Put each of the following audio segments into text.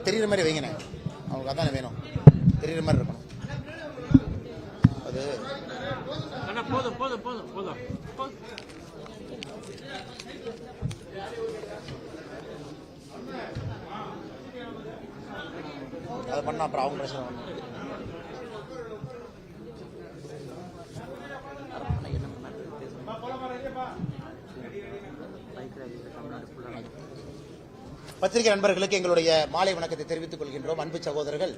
தெரியுற மாதிரி வைங்கண்ணே, அவங்களுக்கு அதானே வேணும், தெரியுற மாதிரி இருக்கணும். அது போதும் போதும் போதும் போதும். அதை பண்ணா அப்புறம் அவங்க பிரச்சனை. பத்திரிகை நண்பர்களுக்கு எங்களுடைய மாலை வணக்கத்தை தெரிவித்துக் கொள்கின்றோம். அன்பு சகோதரர்கள்,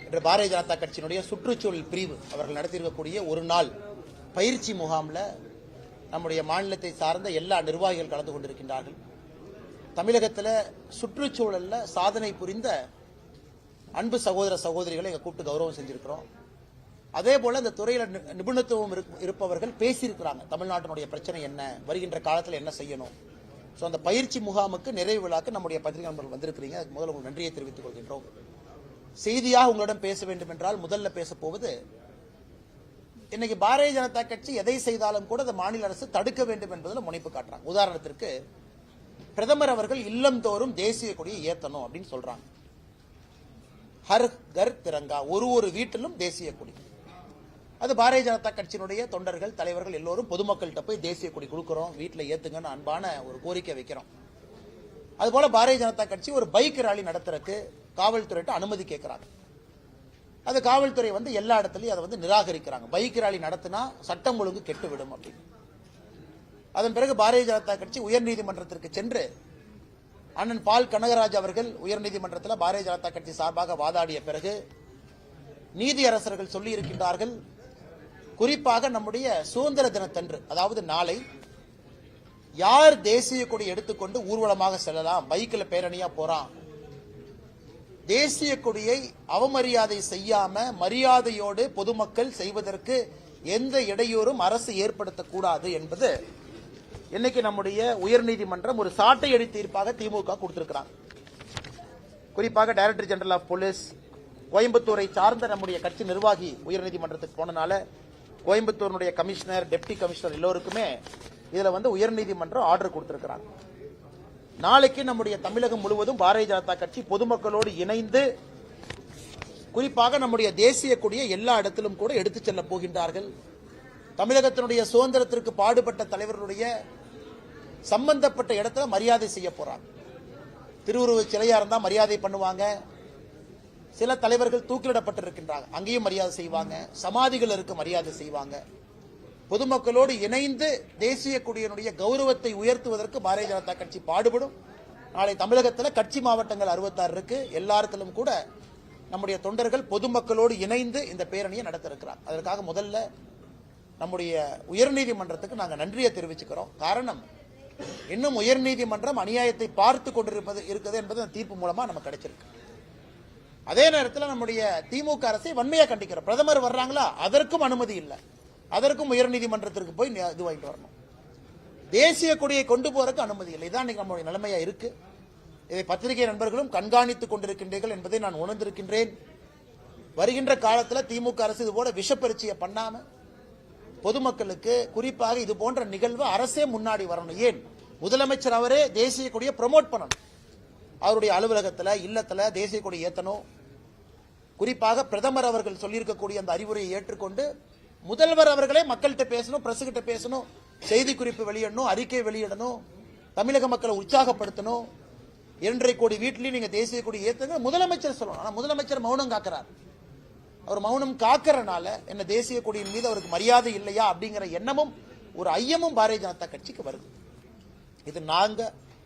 இன்று பாரதிய ஜனதா கட்சியினுடைய சுற்றுச்சூழல் பிரிவு அவர்கள் நடத்தியிருக்கக்கூடிய ஒரு நாள் பயிற்சி முகாமில் நம்முடைய மாநிலத்தை சார்ந்த எல்லா நிர்வாகிகள் கலந்து கொண்டிருக்கின்றார்கள். தமிழகத்தில் சுற்றுச்சூழலில் சாதனை புரிந்த அன்பு சகோதர சகோதரிகளை எங்கள் கூப்பிட்டு கௌரவம் செஞ்சிருக்கிறோம். அதே போல இந்த துறையில் நிபுணத்துவம் இருப்பவர்கள் பேசியிருக்கிறாங்க. தமிழ்நாட்டினுடைய பிரச்சனை என்ன, வருகின்ற காலத்தில் என்ன செய்யணும். ஸோ அந்த பயிற்சி முகாமுக்கு நிறைவு விழாக்கு நம்முடைய பத்திரிகை நண்பர்கள் வந்திருக்கிறீங்க. அதுக்கு முதல்ல உங்களுக்கு நன்றியை தெரிவித்துக் கொள்கின்றோம். செய்தியாக உங்களிடம் பேச வேண்டும் என்றால் முதல்ல பேச போவது, இன்னைக்கு பாரதிய ஜனதா கட்சி எதை செய்தாலும் கூட அந்த மாநில அரசு தடுக்க வேண்டும் என்பதில் முனைப்பு காட்டுறாங்க. உதாரணத்திற்கு பிரதமர் அவர்கள் இல்லந்தோறும் தேசிய கொடியை ஏற்றணும் அப்படின்னு சொல்றாங்க. ஹர் கர் திரங்கா, ஒரு வீட்டிலும் தேசிய கொடி. அது பாரதிய ஜனதா கட்சியினுடைய தொண்டர்கள், தலைவர்கள் எல்லோரும் பொதுமக்கள்கிட்ட போய் தேசிய கொடி கொடுக்கிறோம், வீட்டில் ஏத்துங்கன்னு அன்பான ஒரு கோரிக்கை வைக்கிறோம். அதுபோல பாரதிய ஜனதா கட்சி ஒரு பைக் ராலி நடத்துறதுக்கு காவல்துறையிட்ட அனுமதி கேட்கிறாங்க. அது காவல்துறை எல்லா இடத்துலையும் அதை நிராகரிக்கிறாங்க. பைக் ராலி நடத்தினா சட்டம் ஒழுங்கு கெட்டுவிடும் அப்படின்னு. அதன் பிறகு பாரதிய ஜனதா கட்சி உயர்நீதிமன்றத்திற்கு சென்று அண்ணன் பால் கனகராஜ் அவர்கள் உயர்நீதிமன்றத்தில் பாரதிய ஜனதா கட்சி சார்பாக வாதாடிய பிறகு நீதியரசர்கள் சொல்லி இருக்கின்றார்கள், குறிப்பாக நம்முடைய சுதந்திர தினத்தன்று, அதாவது நாளை, யார் தேசிய கொடி எடுத்துக்கொண்டு ஊர்வலமாக செல்லலாம், பைக்கில் பேரணியா போறான், தேசிய கொடியை அவமரியாதை செய்யாம மரியாதையோடு பொதுமக்கள் செய்வதற்கு எந்த இடையூறும் அரசு ஏற்படுத்தக்கூடாது என்பது இன்னைக்கு நம்முடைய உயர்நீதிமன்றம் ஒரு சாட்டை அடி தீர்ப்பாக திமுக கொடுத்திருக்கிறாங்க. குறிப்பாக டைரக்டர் ஜெனரல் ஆஃப் போலீஸ், கோயம்புத்தூரை சார்ந்த நம்முடைய கட்சி நிர்வாகி உயர்நீதிமன்றத்துக்கு போனனால கோயம்புத்தூருடைய கமிஷனர், டெப்டி கமிஷனர் எல்லோருக்குமே இதுல உயர்நீதிமன்றம் ஆர்டர் கொடுத்திருக்கிறாங்க. நாளைக்கு நம்முடைய தமிழகம் முழுவதும் பாரதிய ஜனதா கட்சி பொதுமக்களோடு இணைந்து குறிப்பாக நம்முடைய தேசிய கொடியை எல்லா இடத்திலும் கூட எடுத்துச் செல்ல போகின்றார்கள். தமிழகத்தினுடைய சுதந்திரத்திற்கு பாடுபட்ட தலைவர்களுடைய சம்பந்தப்பட்ட இடத்துல மரியாதை செய்ய போறாங்க. திருவுருவ சிலையா இருந்தா மரியாதை பண்ணுவாங்க. சில தலைவர்கள் தூக்கிலிடப்பட்டிருக்கின்றாங்க, அங்கேயும் மரியாதை செய்வாங்க. சமாதிகள் இருக்கு, மரியாதை செய்வாங்க. பொதுமக்களோடு இணைந்து தேசிய கொடியினுடைய கௌரவத்தை உயர்த்துவதற்கு பாரதிய ஜனதா கட்சி பாடுபடும். நாளை தமிழகத்தில் கட்சி மாவட்டங்கள் 66 இருக்கு. எல்லாத்திலும் கூட நம்முடைய தொண்டர்கள் பொதுமக்களோடு இணைந்து இந்த பேரணியை நடத்த இருக்கிறார். அதற்காக முதல்ல நம்முடைய உயர்நீதிமன்றத்துக்கு நாங்கள் நன்றியை தெரிவிச்சுக்கிறோம். காரணம், இன்னும் உயர்நீதிமன்றம் அநியாயத்தை பார்த்து கொண்டிருப்பது இருக்குது என்பது அந்த தீர்ப்பு மூலமா நமக்கு கிடைச்சிருக்கு. அதே நேரத்தில் நம்முடைய திமுக அரசை வன்மையா கண்டிக்கிறோம். பிரதமர் வர்றாங்களா, அதற்கும் அனுமதி இல்லை, அதற்கும் உயர்நீதிமன்றத்திற்கு போய் இது வாங்கிட்டு வரணும். தேசிய கொடியை கொண்டு போறதுக்கு அனுமதி இல்லை. இதான் நம்முடைய நிலைமையா இருக்கு. இதை பத்திரிகை நண்பர்களும் கண்காணித்துக் கொண்டிருக்கின்றீர்கள் என்பதை நான் உணர்ந்திருக்கின்றேன். வருகின்ற காலத்தில் திமுக அரசு இது போல விஷப்பரீட்சையை பண்ணாம பொதுமக்களுக்கு, குறிப்பாக இது போன்ற நிகழ்வு அரசே முன்னாடி வரணும். ஏன், முதலமைச்சர் அவரே தேசிய கொடியை ப்ரமோட் பண்ணணும். அவருடைய அலுவலகத்தில், இல்லத்தில் தேசிய கொடி ஏற்றணும். குறிப்பாக பிரதமர் அவர்கள் சொல்லியிருக்கக்கூடிய அந்த அறிவுரையை ஏற்றுக்கொண்டு முதல்வர் அவர்களே மக்கள்கிட்ட பேசணும், பிரஸ் கிட்ட பேசணும், செய்தி குறிப்பு வெளியிடணும், அறிக்கை வெளியிடணும், தமிழக மக்களை உற்சாகப்படுத்தணும். 2.5 கோடி வீட்டிலையும் நீங்க தேசிய கொடி ஏற்றுங்க முதலமைச்சர் சொல்லணும். ஆனா முதலமைச்சர் மௌனம் காக்கிறார். அவர் மௌனம் காக்கிறனால என்ன, தேசிய கொடியின் மீது அவருக்கு மரியாதை இல்லையா அப்படிங்கிற எண்ணமும் ஒரு ஐயமும் பாரதிய ஜனதா கட்சிக்கு வருது. இது நாங்க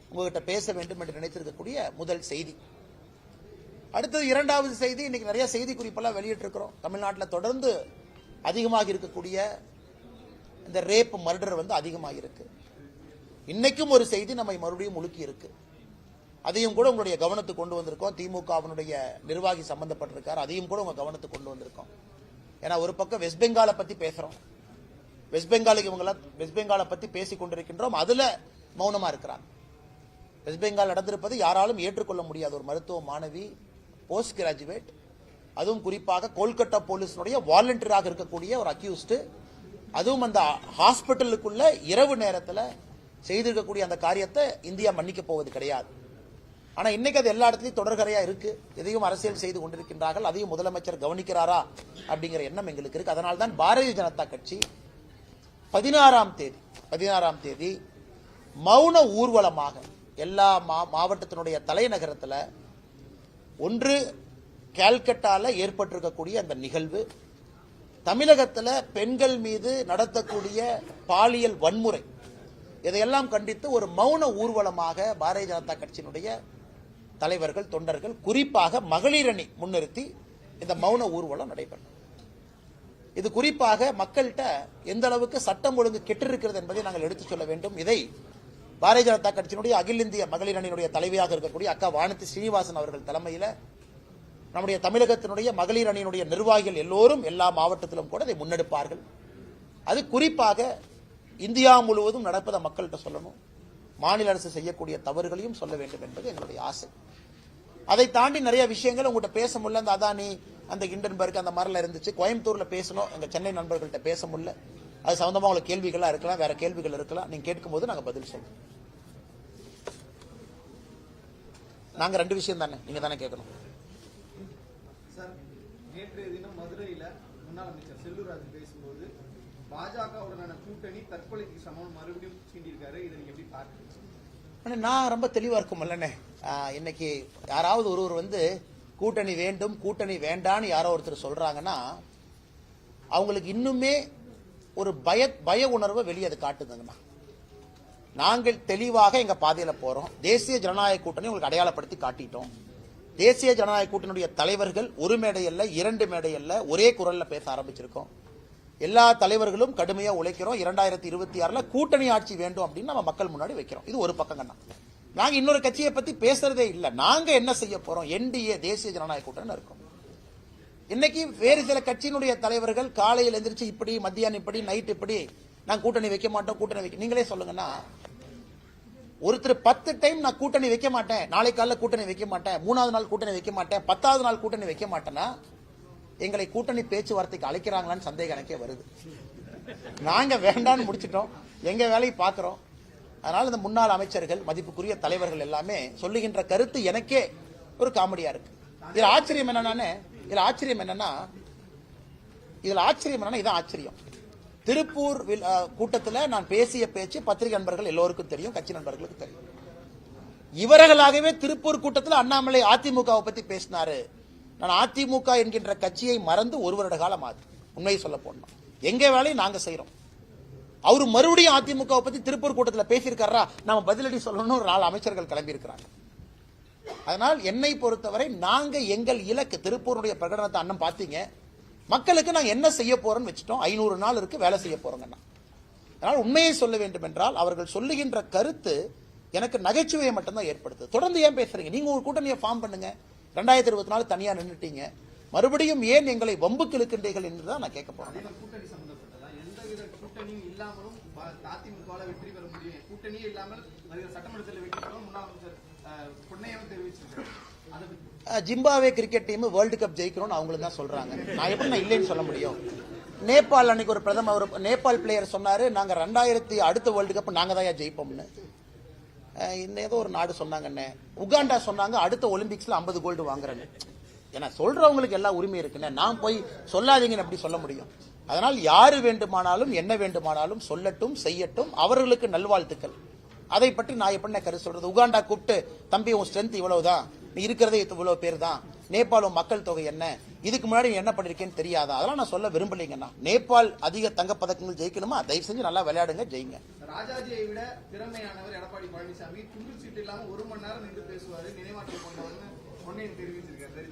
உங்ககிட்ட பேச வேண்டும் என்று நினைத்திருக்கக்கூடிய முதல் செய்தி. அடுத்தது இரண்டாவது செய்தி, இன்னைக்கு நிறைய செய்தி குறிப்பெல்லாம் வெளியிட்டு இருக்கிறோம். தமிழ்நாட்டில் தொடர்ந்து அதிகமாக இருக்கக்கூடிய இந்த ரேப், மர்டர் அதிகமாக இருக்கு. இன்னைக்கும் ஒரு செய்தி நம்மை மறுபடியும் முழுக்கி இருக்கு. அதையும் கூட உங்களுடைய கவனத்துக்கு கொண்டு வந்திருக்கோம். திமுகவினுடைய நிர்வாகி சம்பந்தப்பட்டிருக்கார், அதையும் கூட உங்க கவனத்துக்கு கொண்டு வந்திருக்கோம். ஏன்னா ஒரு பக்கம் வெஸ்ட் பெங்காலை பத்தி பேசுறோம், வெஸ்ட் பெங்காலுக்கு வெஸ்ட் பெங்காலை பத்தி பேசிக் கொண்டிருக்கின்றோம், அதுல மௌனமா இருக்கிறாங்க. வெஸ்ட் பெங்கால் நடந்திருப்பது யாராலும் ஏற்றுக்கொள்ள முடியாத ஒரு மருத்துவ மாணவி, போஸ்ட் கிராஜுவேட், அதுவும் குறிப்பாக கோல்கட்டா போலீஸினுடைய வாலண்டியராக இருக்கக்கூடிய ஒரு அக்யூஸ்டு, அதுவும் அந்த ஹாஸ்பிட்டலுக்குள்ள இரவு நேரத்தில் செய்திருக்கக்கூடிய அந்த காரியத்தை இந்தியா மன்னிக்க போவது கிடையாது. ஆனா இன்னைக்கு அது எல்லா இடத்துலயும் தொடர்கரையா இருக்கு. எதையும் அரசியல் செய்து கொண்டிருக்கின்றார்கள். அதையும் முதலமைச்சர் கவனிக்கிறாரா அப்படிங்கிற எண்ணம் எங்களுக்கு இருக்கு. அதனால்தான் பாரதிய ஜனதா கட்சி 16ஆம் தேதி மௌன ஊர்வலமாக எல்லா மாவட்டத்தினுடைய தலைநகரத்தில், ஒன்று கால்கட்டால ஏற்பட்டிருக்கக்கூடிய அந்த நிகழ்வு, தமிழகத்தில் பெண்கள் மீது நடத்தக்கூடிய பாலியல் வன்முறை, இதையெல்லாம் கண்டித்து ஒரு மௌன ஊர்வலமாக பாரதிய ஜனதா கட்சியினுடைய தலைவர்கள், தொண்டர்கள், குறிப்பாக மகளிர் அணி முன்னிறுத்தி இந்த மௌன ஊர்வலம் நடைபெறும். இது குறிப்பாக மக்கள்கிட்ட எந்த அளவுக்கு சட்டம் ஒழுங்கு கெட்டிருக்கிறது என்பதை நாங்கள் எடுத்துச் சொல்ல வேண்டும். இதை பாரதிய ஜனதா கட்சியினுடைய அகில இந்திய மகளிர் அணியினுடைய தலைவியாக இருக்கக்கூடிய அக்கா வானதி ஸ்ரீனிவாசன் அவர்கள் தலைமையில் நம்முடைய தமிழகத்தினுடைய மகளிர் அணியினுடைய நிர்வாகிகள் எல்லோரும் எல்லா மாவட்டத்திலும் கூட இதை முன்னெடுப்பார்கள். அது குறிப்பாக இந்தியா முழுவதும் நடப்பதை மக்கள்கிட்ட சொல்லணும். மாநில அரசு செய்யக்கூடிய தவறுகளையும் சொல்ல வேண்டும் என்பது எங்களுடைய ஆசை. அதை தாண்டி நிறைய விஷயங்கள் உங்கள்கிட்ட பேச முடியல. அந்த அதானி, அந்த இண்டன்பர்க், அந்த மாதிரிலாம் இருந்துச்சு. கோயம்புத்தூர்ல பேசணும், எங்க சென்னை நண்பர்கள்ட்ட பேச முடியல. அது சம்பந்தமா உங்களுக்கு கேள்விகளா இருக்கலாம், வேற கேள்விகள் இருக்கலாம். நீங்க கேட்கும் போது நாங்க பதில் சொல்றோம். நாங்க 2 விஷயம் தானே, நீங்க தானே கேட்கணும். நேற்றைய தினம் மதுரையில முன்னாள் அமைச்சர் செல்லூர் ராஜு பேசும்போது பாஜகவுடனான கூட்டணி தற்கொலைக்கு சமம் மறுபடியும் சீண்டிருக்காரு. இதை நீங்க எப்படி பார்க்கறீங்க? நான் ரொம்ப தெளிவா இருக்கும்லண்ணே. இன்னைக்கு யாராவது ஒருவர் கூட்டணி வேண்டும், கூட்டணி வேண்டான்னு யாரோ ஒருத்தர் சொல்றாங்கன்னா அவங்களுக்கு இன்னுமே ஒரு பய உணர்வை வெளியே அது காட்டுதுங்கண்ணா. நாங்கள் தெளிவாக எங்க பாதையில போறோம். தேசிய ஜனநாயக கூட்டணி உங்களுக்கு அடையாளப்படுத்தி காட்டிட்டோம். தேசிய ஜனநாயக கூட்டணியுடைய தலைவர்கள் ஒரு மேடையல்ல, 2 மேடையல்ல, ஒரே குரல்ல பேச ஆரம்பிச்சிருக்கோம். எல்லா தலைவர்களும் கடுமையா உழைக்கிறோம். 2026 கூட்டணி ஆட்சி வேண்டும் அப்படின்னு நம்ம மக்கள் முன்னாடி வைக்கிறோம். இது ஒரு பக்கங்கண்ணா. நாங்க இன்னொரு கட்சியை பத்தி பேசுறதே இல்லை. நாங்க என்ன செய்ய போறோம்? என்டிஏ, தேசிய ஜனநாயக கூட்டணி இருக்கும். இன்னைக்கு வேறு சில கட்சியினுடைய தலைவர்கள் காலையில் எந்திரிச்சு இப்படி, மத்தியானம் இப்படி, நைட் இப்படி, நான் கூட்டணி வைக்க மாட்டோம், கூட்டணி வைக்க. நீங்களே சொல்லுங்கன்னா, ஒருத்தர் 10 டைம் நான் கூட்டணி வைக்க மாட்டேன், நாளை காலையில் கூட்டணி வைக்க மாட்டேன், 3வது நாள் கூட்டணி வைக்க மாட்டேன், 10வது நாள் கூட்டணி வைக்க மாட்டேன்னா எங்களை கூட்டணி பேச்சுவார்த்தைக்கு அழைக்கிறாங்களான்னு சந்தேகம் எனக்கே வருது. நாங்க வேண்டான்னு முடிச்சிட்டோம், எங்க வேலையை பார்க்கிறோம். அதனால இந்த முன்னாள் அமைச்சர்கள், மதிப்புக்குரிய தலைவர்கள் எல்லாமே சொல்லுகின்ற கருத்து எனக்கே ஒரு காமெடியா இருக்கு. இதுல ஆச்சரியம் என்னன்னா இதான் ஆச்சரியம். திருப்பூர் கூட்டத்தில் நான் பேசிய பேச்சு பத்திரிகை நண்பர்கள் எல்லோருக்கும் தெரியும், கட்சி நண்பர்களுக்கு தெரியும். இவர்களாகவே திருப்பூர் கூட்டத்தில் அண்ணாமலை அதிமுகவை பத்தி பேசினாரு. நான் அதிமுக என்கின்ற கட்சியை மறந்து 1 வருட காலம் ஆகுது. உண்மையை சொல்ல போனோம், எங்க வேலையை நாங்க செய்யறோம். அவரு மறுபடியும் அதிமுகவை பத்தி திருப்பூர் கூட்டத்தில் பேசியிருக்காரா, நம்ம பதிலடி சொல்லணும்னு ஒரு 4 அமைச்சர்கள் கிளம்பி இருக்கிறாங்க. அதனால் என்னை பொறுத்தவரை நாங்க எங்கள் இலக்கு, திருப்பூருடைய பிரகடனத்தை அண்ணன் பாத்தீங்க, மக்களுக்கு நாங்க என்ன செய்ய போறோம்னு வச்சுட்டோம். 500 நாள் இருக்கு, வேலை செய்ய போறோங்கன்னா. அதனால் உண்மையை சொல்ல வேண்டும் என்றால் அவர்கள் சொல்லுகின்ற கருத்து எனக்கு நகைச்சுவையை மட்டும்தான் ஏற்படுத்துது. தொடர்ந்து ஏன் பேசுறீங்க? நீங்க ஒரு கூட்டணியை ஃபார்ம் பண்ணுங்க. 2024 தனியா நின்றுட்டீங்க, மறுபடியும் ஏன் எங்களை வம்புக்கு இழுக்கின்றீர்கள் என்றுதான் நான் கேட்க போறேன். கூட்டணி சம்பந்தப்பட்டதா? எந்தவித கூட்டணியும் இல்லாமலும் அதிமுக வெற்றி பெற முடியும், கூட்டணியே இல்லாமல் சட்டமன்றத்தில் வெற்றி பெறும் முன்னாள் அமைச்சர் பொன்னையன் தெரிவிச்சிருக்காரு. Zimbabwe cricket team world cup ஜெயிக்கணும்னு அவங்களுக்கு தான் சொல்றாங்க. நான் எப்படி நான் இல்லைன்னு சொல்ல முடியும்? நேபாள் அன்னைக்கு ஒரு பிரதமர், நேபாள் பிளேயர் சொன்னாரு, நாங்க 2000 அடுத்த வேர்ல்டு கப் நாங்க தான் ஜெயிப்போம்னு. இன்னும் ஏதோ ஒரு நாடு சொன்னாங்கன்னு, உகாண்டா சொன்னாங்க அடுத்த ஒலிம்பிக்ஸ்ல 50 கோல்டு வாங்குறேன்னு. ஏன்னா சொல்றவங்களுக்கு எல்லா உரிமை இருக்குன்னு, நான் போய் சொல்லாதீங்கன்னு எப்படி சொல்ல முடியும்? அதனால் யாரு வேண்டுமானாலும் என்ன வேண்டுமானாலும் சொல்லட்டும், செய்யட்டும், அவர்களுக்கு நல்வாழ்த்துக்கள். அதை பற்றி நான் எப்படி கருத்து சொல்றது? உகாண்டா கூப்பிட்டு, தம்பி உன் ஸ்ட்ரென்த் இவ்வளவுதான், நீ இருக்கிறதே இவ்வளவு பேர் தான், நேபாளும் மக்கள் தொகை என்ன, இதுக்கு முன்னாடி என்ன பண்ணிருக்கேன்னு தெரியாதா? அதெல்லாம் நான் சொல்ல விரும்பலைங்கண்ணா. நேபாள் அதிக தங்கப்பதக்கங்கள் ஜெயிக்கணுமா, தயவு செஞ்சு நல்லா விளையாடுங்க, ஜெயிங்க. ராஜாஜியை விட திறமையானவர் எடப்பாடி பழனிசாமி. துண்டு சீட்டு இல்லாம 1 மணி நேரம் நின்று பேசுவாரு, நினைவாற்றல் கொண்டவர்னு பொன்னையன் தெரிவிச்சிருக்காரு.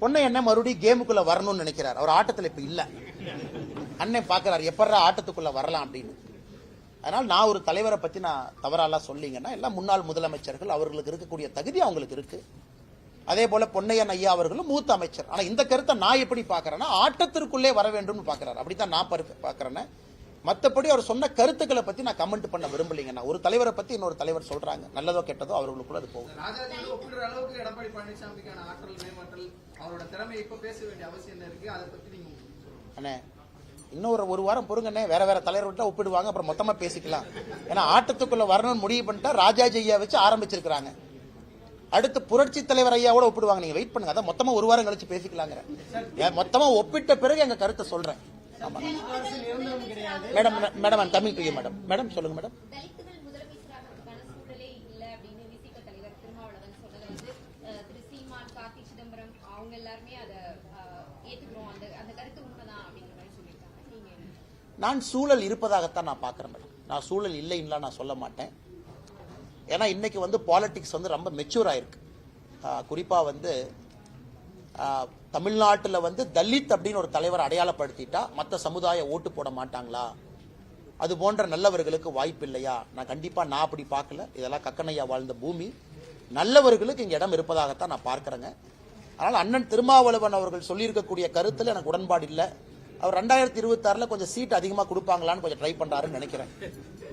பொன்னையன் மறுபடியும் கேமுக்குள்ள வரணும்னு நினைக்கிறார். அவர் ஆட்டத்தில் இப்ப இல்ல. அண்ணன் பாக்குறாரு எப்படா ஆட்டத்துக்குள்ள வரலாம் அப்படின்னு. அதனால் நான் ஒரு தலைவரை பத்தி நான் தவறாலாம் சொல்லிங்கன்னா, எல்லாம் முன்னாள் முதலமைச்சர்கள், அவர்களுக்கு இருக்கக்கூடிய தகுதி அவங்களுக்கு இருக்கு. அதே போல பொன்னையன் ஐயா அவர்களும் மூத்த அமைச்சர். ஆனா இந்த கருத்தை நான் எப்படி பாக்குறேன்னா, ஆட்டத்திற்குள்ளே வர வேண்டும் பாக்குறாரு. அப்படித்தான் நான் பாக்குறேன். மற்றபடி அவர் சொன்ன கருத்துக்களை பத்தி நான் கமெண்ட் பண்ண விரும்பலைங்கண்ணா. ஒரு தலைவரை பத்தி இன்னொரு தலைவர் சொல்றாங்க, நல்லதோ கெட்டதோ அவர்களுக்குள்ள அது போகும். ராஜாஜியோட ஒப்பிடுற அளவுக்கு எடப்பாடி பழனிசாமிக்கான ஆற்றல் மேம்பாற்றல் அவரோட திறமையை இப்ப பேச வேண்டிய அவசியம் என்ன இருக்கு, அதை பத்தி நீங்க அண்ணே இன்னும் ஒரு வாரம் பொறுங்கண்ணே, வேற வேற தலைவர்கிட்ட ஒப்பிடுவாங்க, அப்புறம் மொத்தமா பேசிக்கலாம். ஏன்னா ஆட்டத்துக்குள்ள வரணும்னு முடிவு பண்ணிட்டா ராஜாஜி ஐயா வச்சு ஆரம்பிச்சிருக்காங்க, அடுத்து புரட்சி தலைவர் ஐயாவோட ஒப்பிடுவாங்க. நீங்க வெயிட் பண்ணுங்க, அதான் மொத்தமா ஒரு வாரம் கழிச்சு பேசிக்கலாங்கிற. மொத்தமா ஒப்பிட்ட பிறகு எங்க கருத்தை சொல்றேன். Madam madam coming to you madam. Madam சொல்லுங்க மேடம். தலித்துகள் முதலமைச்சராகிறதுக்கான சூழலே இல்ல அப்படின்னு விசிக தலைவர் திருமாவளவன் சொன்னதை வந்து திரு சீமான், கார்த்தி சிதம்பரம் அவங்க எல்லாருமே அதை ஏத்துக்கிறோம், அந்த கருத்து உண்மைதான் அப்படிங்கிற மாதிரி சொல்லியிருக்காங்க. நீங்க நான் சூழல் இருப்பதாகத்தான் நான் பாக்குறேன் மேடம். நான் சூழல் இல்லைன்னா நான் சொல்ல மாட்டேன். ஏன்னா இன்னைக்கு வந்து பாலிடிக்ஸ் வந்து ரொம்ப மெச்சூர் ஆயிருக்கு. குறிப்பா வந்து தமிழ்நாட்டில் வந்து தலித் அப்படின்னு ஒரு தலைவர் அடையாளப்படுத்திட்டா மற்ற சமுதாய ஓட்டு போட மாட்டாங்களா, அது போன்ற நல்லவர்களுக்கு வாய்ப்பு இல்லையா? நான் கண்டிப்பா நான் அப்படி பார்க்கல. இதெல்லாம் கக்கனையா வாழ்ந்த பூமி, நல்லவர்களுக்கு இங்க இடம் இருப்பதாகத்தான் நான் பார்க்கிறேங்க. அதனால அண்ணன் திருமாவளவன் அவர்கள் சொல்லியிருக்கக்கூடிய கருத்துல எனக்கு உடன்பாடு இல்லை. அவர் 2026 கொஞ்சம் சீட் அதிகமா கொடுப்பாங்களான்னு கொஞ்சம் ட்ரை பண்றாருன்னு நினைக்கிறேன்.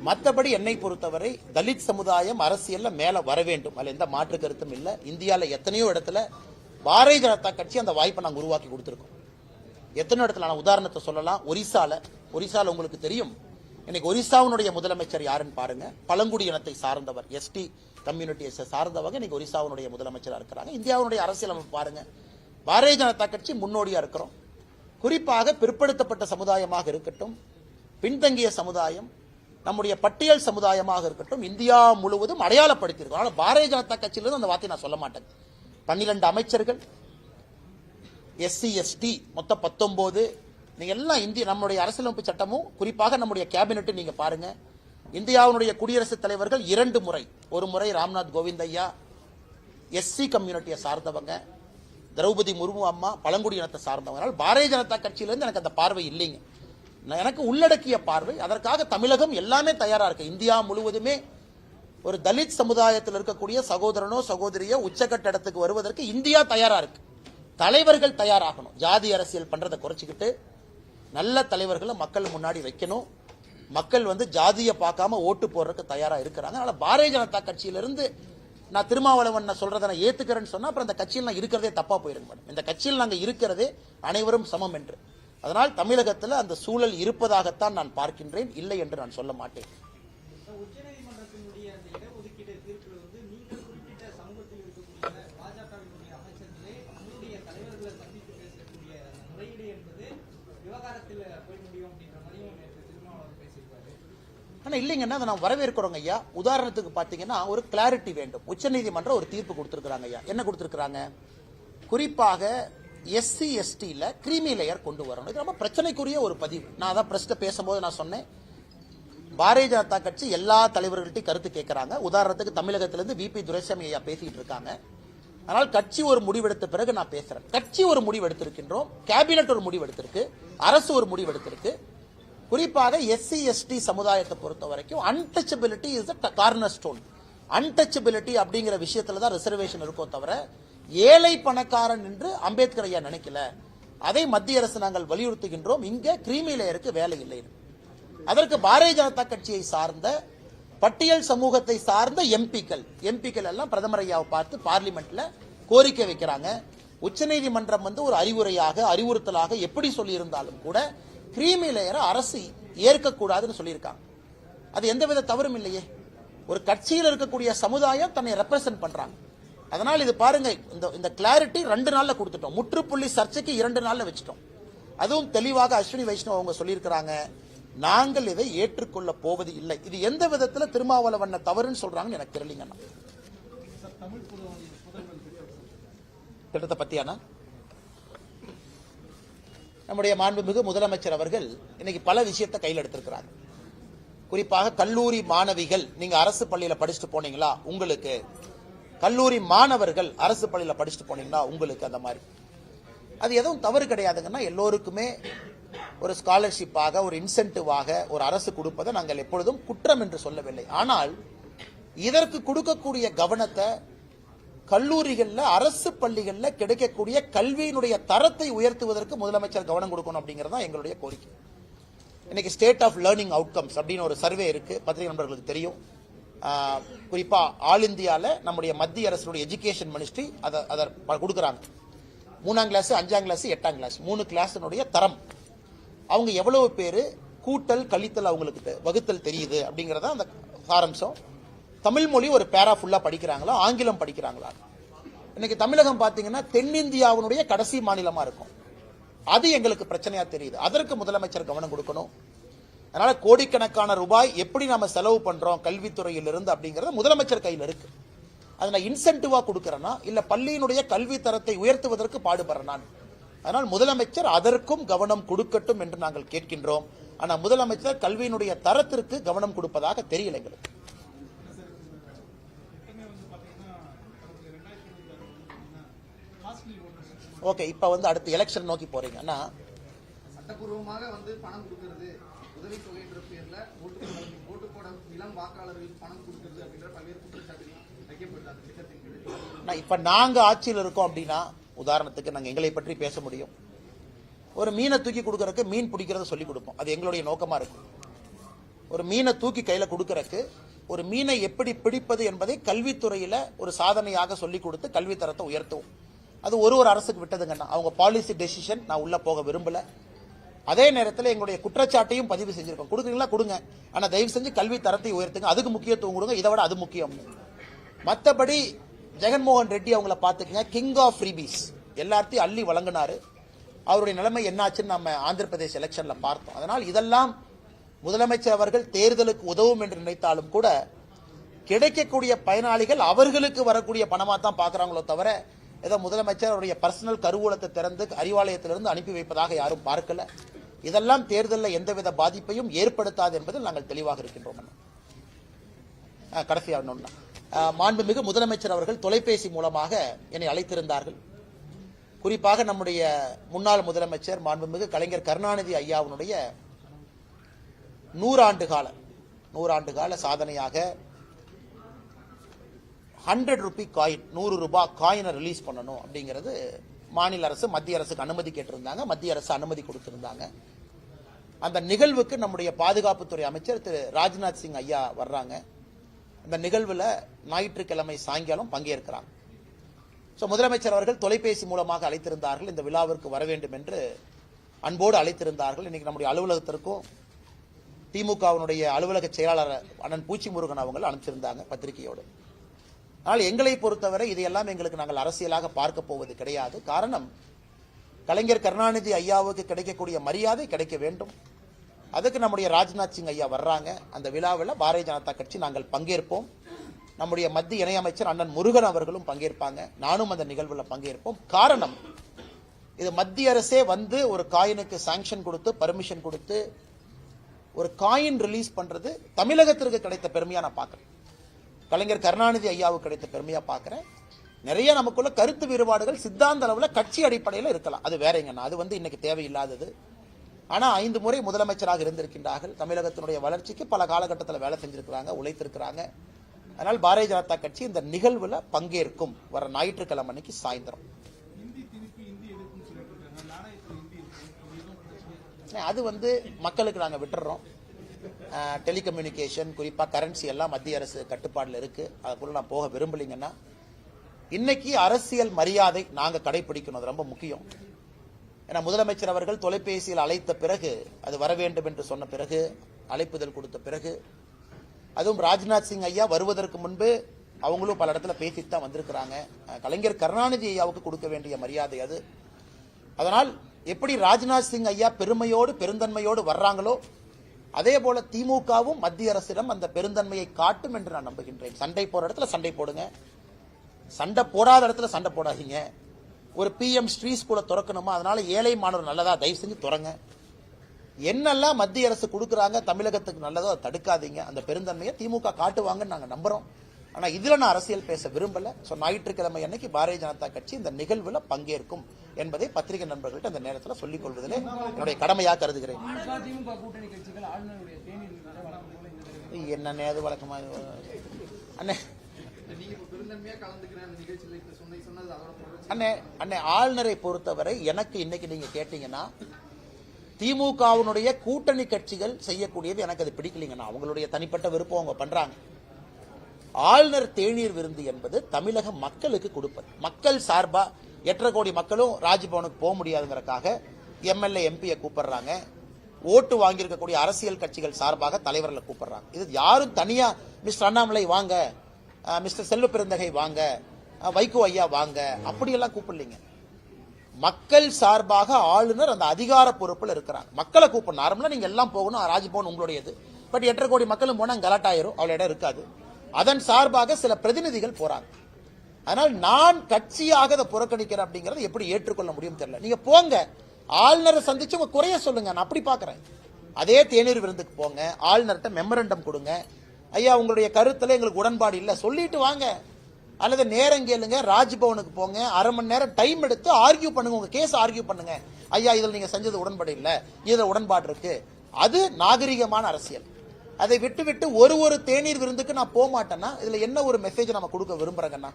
மற்றபடி என்னை பொறுத்தவரை தலித் சமுதாயம் அரசியல்ல மேல வர வேண்டும், அதுல எந்த மாற்று கருத்தும் இல்லை. இந்தியாவில் எத்தனையோ இடத்துல பாரதிய ஜனதா கட்சி அந்த வாய்ப்பை நாங்கள் உருவாக்கி கொடுத்திருக்கோம். எத்தனை இடத்துல நான் உதாரணத்தை சொல்லலாம். ஒரிசால உங்களுக்கு தெரியும், இன்னைக்கு ஒரிசாவுடைய முதலமைச்சர் யாருன்னு பாருங்க, பழங்குடி இனத்தை சார்ந்தவர், எஸ்டி கம்யூனிட்டியை சார்ந்தவங்க இன்னைக்கு ஒரிசாவுடைய முதலமைச்சராக இருக்கிறாங்க. இந்தியாவுடைய அரசியலமைப்பு பாருங்க, பாரதிய ஜனதா கட்சி முன்னோடியா இருக்கிறோம். குறிப்பாக பிற்படுத்தப்பட்ட சமுதாயமாக இருக்கட்டும், பின்தங்கிய சமுதாயம், நம்முடைய பட்டியல் சமுதாயமாக இருக்கட்டும், இந்தியா முழுவதும் அடையாளப்படுத்தியிருக்கோம். ஆனால் பாரதிய ஜனதா கட்சியிலிருந்து அந்த வார்த்தையை நான் சொல்ல மாட்டேன். 12 அமைச்சர்கள், எஸ்சி எஸ்டி மொத்தம் 19. நீங்க எல்லாம் இந்திய நம்முடைய அரசியலமைப்பு சட்டமும் குறிப்பாக நம்முடைய கேபினெட் நீங்க பாருங்க. இந்தியாவுடைய குடியரசுத் தலைவர்கள் 2 முறை, ஒரு முறை ராம்நாத் கோவிந்த் ஐயா எஸ்சி கம்யூனிட்டியை சார்ந்தவங்க, திரௌபதி முர்மு அம்மா பழங்குடி இனத்தை சார்ந்தவங்க. பாரதிய ஜனதா கட்சியிலிருந்து எனக்கு அந்த பார்வை இல்லைங்க. எனக்கு உள்ளடக்கிய பார்வை. அதற்காக தமிழகம் எல்லாமே தயாரா இருக்கு. இந்தியா முழுவதுமே ஒரு தலித் சமுதாயத்தில் இருக்கக்கூடிய சகோதரனோ சகோதரியோ உச்சக்கட்ட இடத்துக்கு வருவதற்கு இந்தியா தயாரா இருக்கு. தலைவர்கள் தயாராகணும். ஜாதி அரசியல் பண்றதை குறைச்சிக்கிட்டு நல்ல தலைவர்களை மக்கள் முன்னாடி வைக்கணும். மக்கள் வந்து ஜாதியை பார்க்காம ஓட்டு போடுறதுக்கு தயாரா இருக்கிறாங்க. அதனால பாரதிய ஜனதா கட்சியிலிருந்து நான் திருமாவளவன் சொல்றதை நான் ஏத்துக்கிறேன்னு சொன்னா அப்புறம் அந்த கட்சியில் நான் இருக்கிறதே தப்பா போயிருங்க மேடம். இந்த கட்சியில் நாங்கள் இருக்கிறதே அனைவரும் சமம் என்று. அதனால் தமிழகத்தில் அந்த சூழல் இருப்பதாகத்தான் நான் பார்க்கின்றேன், இல்லை என்று நான் சொல்ல மாட்டேன். உச்சநீதிமன்றத்தினுடைய அந்த இடஒதுக்கீடு தீர்ப்பில் வந்து நீங்கள் குறிப்பிட்ட சமூகத்தில் இருக்கக்கூடிய பாஜகவினுடைய அமைச்சர்களே அவங்களுடைய தலைவர்களை சந்தித்து பேசக்கூடிய முறையீடு என்பது விவகாரத்தில் போய் முடியும் அப்படின்ற மாதிரியும் நேற்று திருமாவளவன் பேசியிருப்பாரு. ஆனா இல்லைங்கன்னா அதை நான் வரவேற்கிறோங்க ஐயா. உதாரணத்துக்கு பாத்தீங்கன்னா ஒரு கிளாரிட்டி வேண்டும். உச்சநீதிமன்றம் ஒரு தீர்ப்பு கொடுத்திருக்கிறாங்க ஐயா. என்ன கொடுத்திருக்கிறாங்க? குறிப்பாக எஸ்சி எஸ்டில கிரீமி லேயர் கொண்டு வரணும். இது ரொம்ப பிரச்சனைக்குரிய ஒரு பதிவு. நான் அதான் பிரஸ்ட பேசும்போது நான் சொன்னேன், பாரதிய ஜனதா கட்சி எல்லா தலைவர்கள்ட்டையும் கருத்து கேட்கறாங்க. உதாரணத்துக்கு தமிழகத்திலிருந்து விபி துரைசாமி ஐயா பேசிட்டு இருக்காங்க. ஆனால் கட்சி ஒரு முடிவெடுத்த பிறகு நான் பேசுறேன். கட்சி ஒரு முடிவு எடுத்திருக்கின்றோம், கேபினெட் ஒரு முடிவு எடுத்திருக்கு, அரசு ஒரு முடிவு எடுத்திருக்கு. குறிப்பாக எஸ்சி எஸ்டி சமுதாயத்தை பொறுத்த வரைக்கும் untouchability is the corner stone. Untouchability அப்படிங்கிற விஷயத்துல தான் ரிசர்வேஷன் இருக்கோ தவிர ஏழை பணக்காரன் என்று அம்பேத்கர் ஐயா நினைக்கல. அதை மத்திய அரசு நாங்கள் வலியுறுத்துகின்றோம். இங்க கிரீமி லேயருக்கு வேலை இல்லை. அதற்கு பாரதிய ஜனதா கட்சியை சார்ந்த பட்டியல் சமூகத்தை சார்ந்த எம்பிக்கள் எல்லாம் பிரதமர் ஐயாவை பார்த்து பார்லிமெண்ட்ல கோரிக்கை வைக்கிறாங்க. உச்சநீதிமன்றம் வந்து ஒரு அறிவுறுத்தலாக எப்படி சொல்லி இருந்தாலும் கூட கிரீமி லேயரை அரசு ஏற்கக்கூடாதுன்னு சொல்லியிருக்காங்க. அது எந்தவித தவறும் இல்லையே. ஒரு கட்சியில் இருக்கக்கூடிய சமுதாயம் தன்னை ரெப்ரசென்ட் பண்றாங்க. அதனால் இது பாருங்க, இந்த கிளாரிட்டி 2 நாள்ல கொடுத்துட்டோம். முற்றுப்புள்ளி சர்ச்சைக்கு 2 நாள்ல வச்சுட்டோம். அதுவும் தெளிவாக அஸ்வினி வைஷ்ணவ் அவங்க சொல்லியிருக்கிறாங்க, நாங்கள் இதை ஏற்றுக்கொள்ள போவது இல்லை. இது எந்த விதத்துல திருமாவளவன் தவறுன்னு சொல்றாங்கன்னு எனக்கு தெரியலங்க. திட்டத்தை பத்தியான நம்முடைய மாண்புமிகு முதலமைச்சர் அவர்கள் இன்னைக்கு பல விஷயத்தை கையில் எடுத்திருக்கிறாங்க. குறிப்பாக கல்லூரி மாணவிகள், நீங்க அரசு பள்ளியில படிச்சுட்டு போனீங்களா உங்களுக்கு, கல்லூரி மாணவர்கள் அரசு பள்ளியில படிச்சுட்டு போனீங்களா உங்களுக்கு, அந்த மாதிரி அது எதுவும் தவறு கிடையாதுங்கன்னா எல்லோருக்குமே ஒரு ஸ்காலர்ஷிப்பாக ஒரு இன்சென்டிவாக ஒரு அரசு கொடுப்பதை நாங்கள் எப்பொழுதும் குற்றம் என்று சொல்லவில்லை. ஆனால் இதற்கு கொடுக்கக்கூடிய கவனத்தை கல்லூரிகள்ல அரசு பள்ளிகள்ல கிடைக்கக்கூடிய கல்வியினுடைய தரத்தை உயர்த்துவதற்கு முதலமைச்சர் கவனம் கொடுக்கணும் அப்படிங்கறத எங்களுடைய கோரிக்கை. இன்னைக்கு ஸ்டேட் ஆஃப் லேர்னிங் அவுட்கம்ஸ் அப்படின்னு ஒரு சர்வே இருக்கு, பத்திரிகை நண்பர்களுக்கு தெரியும். குறிப்பா ஆல் இந்தியாவில் நம்முடைய மத்திய அரசுடைய எஜுகேஷன் மினிஸ்ட்ரி அதை கொடுக்குறாங்க. 3ஆம் கிளாஸ், 5ஆம் கிளாஸ், 8ஆம் கிளாஸ் 3 கிளாஸினுடைய தரம், அவங்க எவ்வளவு பேர் கூட்டல் கழித்தல் அவங்களுக்கு வகுத்தல் தெரியுது அப்படிங்கறத அந்த சாரம்சம். தமிழ் மொழி ஒரு பேரா ஃபுல்லா படிக்கிறாங்களா, ஆங்கிலம் படிக்கிறாங்களா? இன்னைக்கு தமிழகம் பாத்தீங்கன்னா தென்னிந்தியாவினுடைய கடைசி மாநிலமா இருக்கும். அது எங்களுக்கு பிரச்சனையா தெரியுது. அதற்கு முதலமைச்சர் கவனம் கொடுக்கணும். அதனால கோடிக்கணக்கான ரூபாய் எப்படி நாம செலவு பண்றோம் கல்வித்துறையில் இருந்து அப்படிங்கறது முதலமைச்சர் கையில் இருக்கு. அதை நான் இன்சென்டிவா கொடுக்கறேனா இல்ல பள்ளியினுடைய கல்வி தரத்தை உயர்த்துவதற்கு பாடுபடுறேனா? அதனால் முதலமைச்சர் அதற்கும் கவனம் கொடுக்கட்டும் என்று நாங்கள் கேட்கின்றோம். ஆனா முதலமைச்சர் கல்வியினுடைய தரத்திற்கு கவனம் கொடுப்பதாக தெரியல எங்களுக்கு. ஓகே, இப்ப அடுத்த எலெக்ஷன் நோக்கி போறீங்கன்னா சட்டப்பூர்வமாக பணம் கொடுக்கிறது, உதவி தொகைன்ற பேர்ல ஓட்டு போட இளம் வாக்காளர்களுக்கு பணம் கொடுக்கிறது அப்படின்ற பல்வேறு குற்றச்சாட்டுகள் வைக்கப்படுது திட்டத்தின் கீழ். இப்ப நாங்க ஆட்சியில் இருக்கோம் அப்படின்னா, உதாரணத்துக்கு நாங்க எங்களை பற்றி பேச முடியும். ஒரு மீனை தூக்கி கொடுக்கறதுக்கு மீன் பிடிக்கிறத சொல்லி கொடுப்போம். அது எங்களுடைய நோக்கமா இருக்கும். ஒரு மீனை தூக்கி கையில கொடுக்கறதுக்கு ஒரு மீனை எப்படி பிடிப்பது என்பதை கல்வித்துறையில ஒரு சாதனையாக சொல்லி கொடுத்து கல்வி தரத்தை உயர்த்துவோம். அது ஒரு அரசுக்கு விட்டதுங்கன்னா, அவங்க பாலிசி டெசிஷன், நான் உள்ள போக விரும்பல. அதே நேரத்தில் எங்களுடைய குற்றச்சாட்டையும் பதிவு செஞ்சிருக்கோம். கொடுக்குறீங்களா கொடுங்க, ஆனா தயவு செஞ்சு கல்வி தரத்தை உயர்த்துங்க, அதுக்கு முக்கியத்துவம் கொடுங்க, இதை விட அது முக்கியம். மற்றபடி ஜெகன்மோகன் ரெட்டி அவங்கள பாத்துக்கங்க, கிங் ஆஃப் ஃப்ரீபீஸ், எல்லாத்தையும் அள்ளி வழங்கினாரு. அவருடைய நிலைமை என்னாச்சுன்னு நம்ம ஆந்திர பிரதேச எலெக்ஷன்ல பார்த்தோம். அதனால் இதெல்லாம் முதலமைச்சர் அவர்கள் தேர்தலுக்கு உதவும் என்று நினைத்தாலும் கூட கிடைக்கக்கூடிய பயனாளிகள் அவர்களுக்கு வரக்கூடிய பணமா தான் பாக்குறாங்களோ தவிர ஏதோ முதலமைச்சர் அவருடைய பர்சனல் கருவூலத்தை திறந்து அறிவாலயத்திலிருந்து அனுப்பி வைப்பதாக யாரும் பார்க்கல. இதெல்லாம் தேர்தலில் எந்தவித பாதிப்பையும் ஏற்படுத்தாது என்பதில் நாங்கள் தெளிவாக இருக்கின்றோம். கடைசியாக மாண்புமிகு முதலமைச்சர் அவர்கள் தொலைபேசி மூலமாக என்னை அழைத்திருந்தார்கள். குறிப்பாக நம்முடைய முன்னாள் முதலமைச்சர் மாண்புமிகு கலைஞர் கருணாநிதி ஐயாவுடைய 100 ஆண்டு கால சாதனையாக 100 ரூபி காயின், 100 ரூபாய் காயினை ரிலீஸ் பண்ணணும் அப்படிங்கிறது மாநில அரசு மத்திய அரசுக்கு அனுமதி கேட்டிருந்தாங்க. மத்திய அரசு அனுமதி கொடுத்திருந்தாங்க. அந்த நிகழ்வுக்கு நம்முடைய பாதுகாப்புத்துறை அமைச்சர் திரு ராஜ்நாத் சிங் ஐயா வர்றாங்க. அந்த நிகழ்வுல ஞாயிற்றுக்கிழமை சாயங்காலம் பங்கேற்கிறாங்க. முதலமைச்சர் அவர்கள் தொலைபேசி மூலமாக அழைத்திருந்தார்கள். இந்த விழாவிற்கு வர வேண்டும் என்று அன்போடு அழைத்திருந்தார்கள். இன்னைக்கு நம்முடைய அலுவலகத்திற்கும் திமுகவினுடைய அலுவலக செயலாளர் அண்ணன் பூச்சி முருகன் அவங்க அனுப்பிச்சிருந்தாங்க பத்திரிகையோடு. ஆனால் எங்களை பொறுத்தவரை இதையெல்லாம் எங்களுக்கு நாங்கள் அரசியலாக பார்க்க போவது கிடையாது. காரணம், கலைஞர் கருணாநிதி ஐயாவுக்கு கிடைக்கக்கூடிய மரியாதை கிடைக்க வேண்டும். அதுக்கு நம்முடைய ராஜ்நாத் சிங் ஐயா வர்றாங்க. அந்த விழாவில் பாரதிய ஜனதா கட்சி நாங்கள் பங்கேற்போம். நம்முடைய மத்திய இணையமைச்சர் அண்ணன் முருகன் அவர்களும் பங்கேற்பாங்க. நானும் அந்த நிகழ்வில் பங்கேற்போம். காரணம், இது மத்திய அரசே ஒரு காயினுக்கு சாங்ஷன் கொடுத்து பர்மிஷன் கொடுத்து ஒரு காயின் ரிலீஸ் பண்றது தமிழகத்திற்கு கிடைத்த பெருமையா நான் பார்க்கிறேன். கலைஞர் கருணாநிதி ஐயாவுக்கு கிடைத்த பெருமையா பார்க்கிறேன். நிறைய நமக்குள்ள கருத்து வேறுபாடுகள் சித்தாந்த அளவுல கட்சி அடிப்படையில் இருக்கலாம், அது வேறங்க. அது இன்னைக்கு தேவையில்லாதது. ஆனா 5 முறை முதலமைச்சராக இருந்திருக்கின்றார்கள். தமிழகத்தினுடைய வளர்ச்சிக்கு பல காலகட்டத்தில் வேலை செஞ்சிருக்கிறாங்க, உழைத்திருக்கிறாங்க. அதனால் பாரதிய ஜனதா கட்சி இந்த நிகழ்வுல பங்கேற்கும். வர ஞாயிற்றுக்கிழமை அன்னைக்கு சாயந்தரம். அது மக்களுக்கு நாங்க விட்டுறோம். டெலிகம்யூனிகேஷன், குறிப்பா கரன்சி எல்லாம் மத்திய அரசு கட்டுப்பாடுல இருக்கு. அதுக்குள்ள நான் போக விரும்பலீங்கன்னா, இன்னைக்கு அரசியல் மரியாதை நாங்க கடைபிடிக்கணும், அது ரொம்ப முக்கியம். ஏன்னா முதலமைச்சர் அவர்கள் தொலைபேசியில் அழைத்த பிறகு, அது வர வேண்டும் என்று சொன்ன பிறகு, அழைப்புதல் கொடுத்த பிறகு, அதுவும் ராஜ்நாத் சிங் ஐயா வருவதற்கு முன்பு அவங்களும் பல இடத்துல பேசித்தான் வந்திருக்கிறாங்க. கலைஞர் கருணாநிதி ஐயாவுக்கு கொடுக்க வேண்டிய மரியாதை அது. அதனால் எப்படி ராஜ்நாத் சிங் ஐயா பெருமையோடு பெருந்தன்மையோடு வர்றாங்களோ, அதே போல திமுகவும் மத்திய அரசிடம் அந்த பெருந்தன்மையை காட்டும் என்று நான் நம்புகின்றேன். சண்டை போற இடத்துல சண்டை போடுங்க, சண்டை போடாத இடத்துல சண்டை போடாதீங்க. ஒரு PM ஸ்ரீ ஸ்கூலை திறக்கணுமா, அதனால ஏழை மாணவர் நல்லதா, தயவு செஞ்சு திறங்க. என்னெல்லாம் மத்திய அரசு கொடுக்குறாங்க தமிழகத்துக்கு நல்லதோ அதை தடுக்காதீங்க. அந்த பெருந்தன்மையை திமுக காட்டுவாங்கன்னு நாங்க நம்புறோம். ஆனா இதுல நான் அரசியல் பேச விரும்பல. ஞாயிற்றுக்கிழமை அன்னைக்கு பாரதிய ஜனதா கட்சி இந்த நிகழ்வுல பங்கேற்கும் என்பதை பத்திரிகை நண்பர்கள்ட்ட இந்த நேரத்தில் சொல்லிக் கொள்வதிலே என்னுடைய கடமையாக கருதுகிறேன். என்ன அது வழக்கமா அண்ணே அண்ணே, ஆளுநரை பொறுத்தவரை எனக்கு இன்னைக்கு நீங்க கேட்டீங்கன்னா, திமுகவினுடைய கூட்டணி கட்சிகள் செய்யக்கூடியது எனக்கு அது பிடிக்கலைங்கண்ணா. அவங்களுடைய தனிப்பட்ட விருப்பம் அவங்க பண்றாங்க. ஆளுநர் தேநீர் விருந்து என்பது தமிழக மக்களுக்கு கொடுப்பது. மக்கள் சார்பா 8.5 கோடி மக்களும் ராஜ்பவனுக்கு போக முடியாதுங்கிறதுக்காக எம்எல்ஏ எம்பியை கூப்பிடுறாங்க. ஓட்டு வாங்கியிருக்கக்கூடிய அரசியல் கட்சிகள் சார்பாக தலைவர்களை கூப்பிடுறாங்க. இது யாரும் தனியா மிஸ்டர் அண்ணாமலை வாங்க, மிஸ்டர் செல்வ பெருந்தகை வாங்க, வைகோ ஐயா வாங்க, அப்படியெல்லாம் கூப்பிடலீங்க. மக்கள் சார்பாக ஆளுநர் அந்த அதிகார பொறுப்பில் இருக்கிறாங்க. மக்களை கூப்பிடணும். நார்மலா நீங்க எல்லாம் போகணும், ராஜ்பவன் உங்களுடையது. பட் 8.5 கோடி மக்களும் போனா கலாட்டாயிரும், அவ்வளவு இடம் இருக்காது. அதன் சார்பாக சில பிரதிநிதிகள் போறாங்க. அதனால் நான் கட்சியாக அதை புறக்கணிக்கிறேன் அப்படிங்கறத எப்படி ஏற்றுக்கொள்ள முடியும் தெரியல. நீங்க போங்க, ஆளுநரை சந்திச்சு உங்க குறைய சொல்லுங்க, நான் அப்படி பாக்குறேன். அதே தேநீர் விருந்துக்கு போங்க, ஆளுநர்கிட்ட மெமரண்டம் கொடுங்க, ஐயா உங்களுடைய கருத்துல எங்களுக்கு உடன்பாடு இல்ல சொல்லிட்டு வாங்க. அல்லது நேரம் கேளுங்க, ராஜ்பவனுக்கு போங்க, 1/2 மணி நேரம் டைம் எடுத்து ஆர்கியூ பண்ணுங்க, உங்க கேஸ் ஆர்கியூ பண்ணுங்க. ஐயா இதில் நீங்க செஞ்சது உடன்பாடு இல்ல, இதுல உடன்பாடு இருக்கு. அது நாகரிகமான அரசியல். அதை விட்டு ஒரு தேநீர் விருந்துக்கு நான் போக மாட்டேன்னா இதுல என்ன ஒரு மெசேஜ் நம்ம கொடுக்க விரும்புறேங்கன்னா,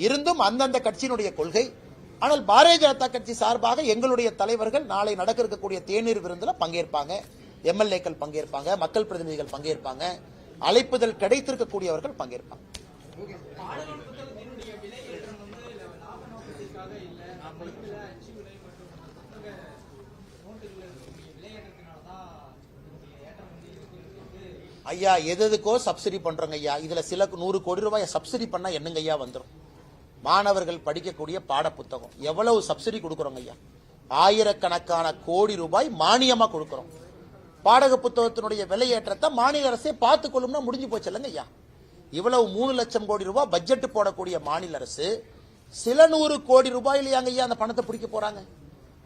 இருந்தும் அந்தந்த கட்சியினுடைய கொள்கை. ஆனால் பாரதிய ஜனதா கட்சி சார்பாக எங்களுடைய தலைவர்கள் நாளை நடக்க இருக்கக்கூடிய தேநீர் விருந்துல பங்கேற்பாங்க, எம்எல்ஏக்கள் பங்கேற்பாங்க, மக்கள் பிரதிநிதிகள் பங்கேற்பாங்க, அழைப்புதல் கிடைத்திருக்கக்கூடியவர்கள் பங்கேற்பாங்க. பாடநூல் புத்தகத்தினுடைய விலை ஏற்றம் வந்து லாப நோக்கத்திற்காக இல்ல, பைக்கில் அச்சு விலை மற்றும் புத்தக நோட்டுகள் இருக்கக்கூடிய விலை ஏற்றத்தினால்தான் இதனுடைய ஏற்றம் வந்து இருக்கிறது. ஐயா எதுக்கோ சப்சிடி பண்றோங்க ஐயா. இதுல சில 100 கோடி ரூபாய் சப்சிடி பண்ணா என்னங்க ஐயா வந்துடும்? மாணவர்கள் படிக்கக்கூடிய பாட புத்தகம் எவ்வளவு சப்சிடி கொடுக்கறோங்க ஐயா? ஆயிரக்கணக்கான கோடி ரூபாய் மானியமா கொடுக்கறோம். பாடக புத்தகத்தினுடைய விலையேற்றத்தை மாநில அரசே பார்த்துக் கொள்ளும்னா முடிஞ்சு போச்சு இல்லைங்க ஐயா? இவ்வளவு 3 லட்சம் கோடி ரூபாய் பட்ஜெட் போடக்கூடிய மாநில அரசு சில 100 கோடி ரூபாயிலேயாங்க ஐயா அந்த பணத்தை பிடிக்க போறாங்க.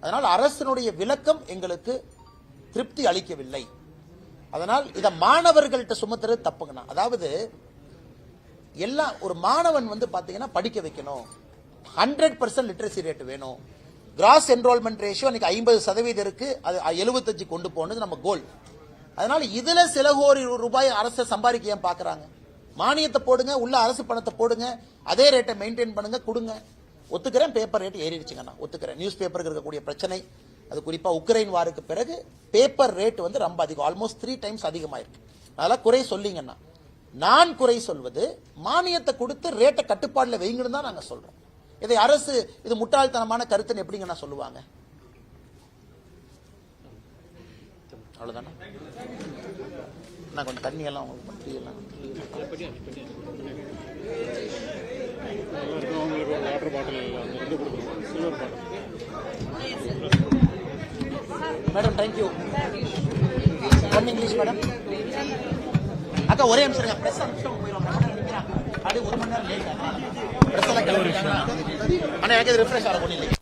அதனால் அரசினுடைய விளக்கம் எங்களுக்கு திருப்தி அளிக்கவில்லை. அதனால் இத மாணவர்கள்ட்ட சுமத்துறது தப்புங்கண்ணா. அதாவது எல்லாம் ஒரு மாணவன் வந்து பாத்தீங்கன்னா படிக்க வைக்கணும், 100% லிட்டரசி ரேட் வேணும், கிராஸ் என்ரோல்மெண்ட் ரேஷியோ இன்னைக்கு 50% இருக்கு, அது 75 கொண்டு போனது நம்ம கோல். அதனால இதுல சில கோடி ரூபாய் அரசு சம்பாதிக்க ஏன் பாக்குறாங்க? மானியத்தை போடுங்க, உள்ள அரசு பணத்தை போடுங்க, அதே ரேட்டை மெயின்டைன் பண்ணுங்க, கொடுங்க. ஒத்துக்கிறேன், பேப்பர் ரேட் ஏறிடுச்சுங்க, நான் ஒத்துக்கிறேன். நியூஸ் பேப்பருக்கு இருக்கக்கூடிய பிரச்சனை, அது குறிப்பா உக்ரைன் வாருக்கு பிறகு பேப்பர் ரேட் வந்து ரொம்ப அதிகம், ஆல்மோஸ்ட் 3 டைம்ஸ் அதிகமாயிருக்கு. அதெல்லாம் குறை சொல்லிங்கன்னா, நான் குறை சொல்வது மானியத்தை கொடுத்து ரேட்டை கட்டுப்பாடுல வைங்கன்னு தான் நாங்க சொல்றோம். இதை அரசு இது முட்டாள்தனமான கருத்துன்னு எப்படிங்க சொல்லுவாங்க? அவ்வளவுதானே. நான் கொஞ்சம் தண்ணி எல்லாம் உங்களுக்கு எல்லாம் madam thank you. One English madam. அக்கா ஒரே நிமிஷம் பிரஸ் போயிடும். அப்படியே 1 மணி நேரம் லேட். பிரஸ் எல்லாம் கிளம்பிட்டாங்க. ஆனா எனக்கு ரிஃப்ரெஷ் ஆக ஒன்றும் இல்லை.